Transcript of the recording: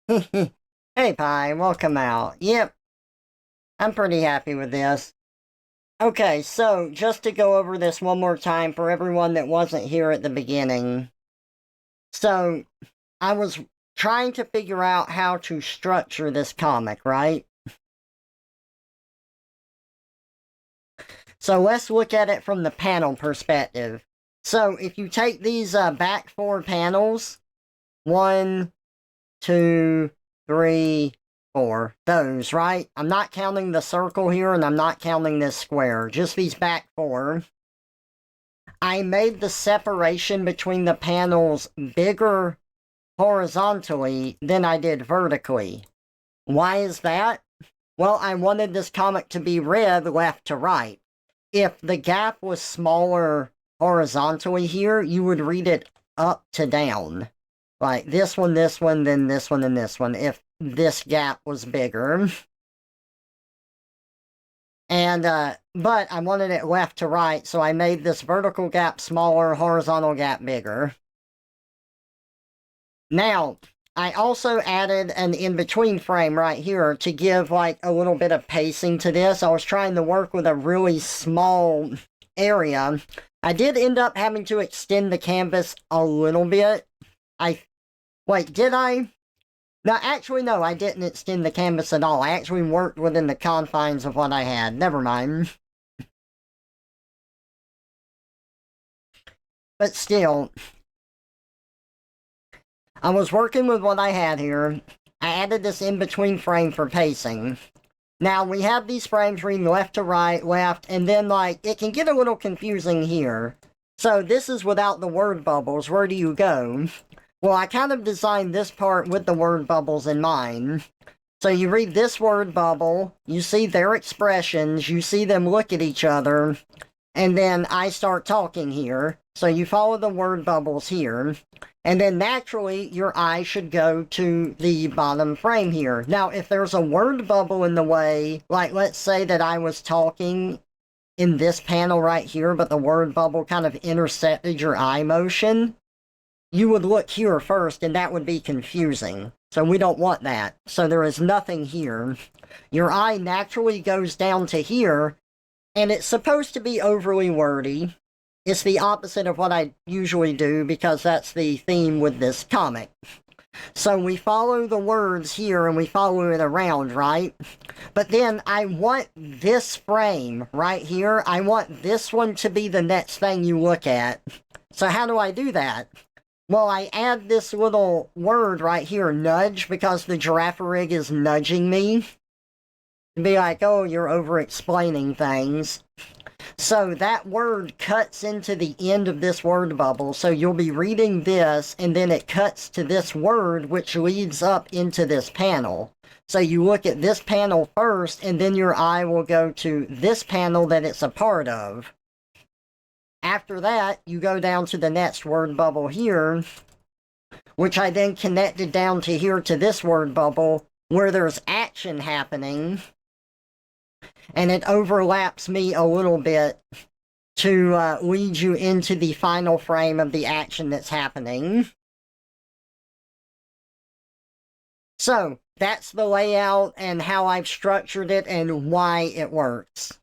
Hey Pi, welcome out. Yep, I'm pretty happy with this. Okay, so just to go over this one more time for everyone that wasn't here at the beginning. So, I was trying to figure out how to structure this comic, right? So let's look at it from the panel perspective. So if you take these back four panels, one, two, three, four. Those, right? I'm not counting the circle here and I'm not counting this square. Just these back four. I made the separation between the panels bigger horizontally than I did vertically. Why is that? Well, I wanted this comic to be read left to right. If the gap was smaller horizontally here, you would read it up to down. Like this one, then this one, and this one, if this gap was bigger. And, but I wanted it left to right, so I made this vertical gap smaller, horizontal gap bigger. Now, I also added an in-between frame right here to give like a little bit of pacing to this. I was trying to work with a really small area. I did end up having to extend the canvas a little bit. Wait, did I? No, actually, no, I didn't extend the canvas at all. I actually worked within the confines of what I had. Never mind. But still, I was working with what I had here. I added this in-between frame for pacing. Now, we have these frames reading left to right, left, and then, like, it can get a little confusing here. So this is without the word bubbles. Where do you go? Well, I kind of designed this part with the word bubbles in mind. So you read this word bubble, you see their expressions, you see them look at each other, and then I start talking here. So you follow the word bubbles here. And then naturally, your eye should go to the bottom frame here. Now, if there's a word bubble in the way, like let's say that I was talking in this panel right here, but the word bubble kind of intercepted your eye motion, you would look here first, and that would be confusing. So we don't want that. So there is nothing here. Your eye naturally goes down to here, and it's supposed to be overly wordy. It's the opposite of what I usually do because that's the theme with this comic. So we follow the words here and we follow it around, right? But then I want this frame right here, I want this one to be the next thing you look at. So how do I do that? Well, I add this little word right here, nudge, because the giraffe rig is nudging me. To be like, oh, you're over-explaining things. So that word cuts into the end of this word bubble, so you'll be reading this, and then it cuts to this word, which leads up into this panel. So you look at this panel first, and then your eye will go to this panel that it's a part of. After that, you go down to the next word bubble here, which I then connected down to here to this word bubble, where there's action happening. And it overlaps me a little bit to lead you into the final frame of the action that's happening. So, that's the layout and how I've structured it and why it works.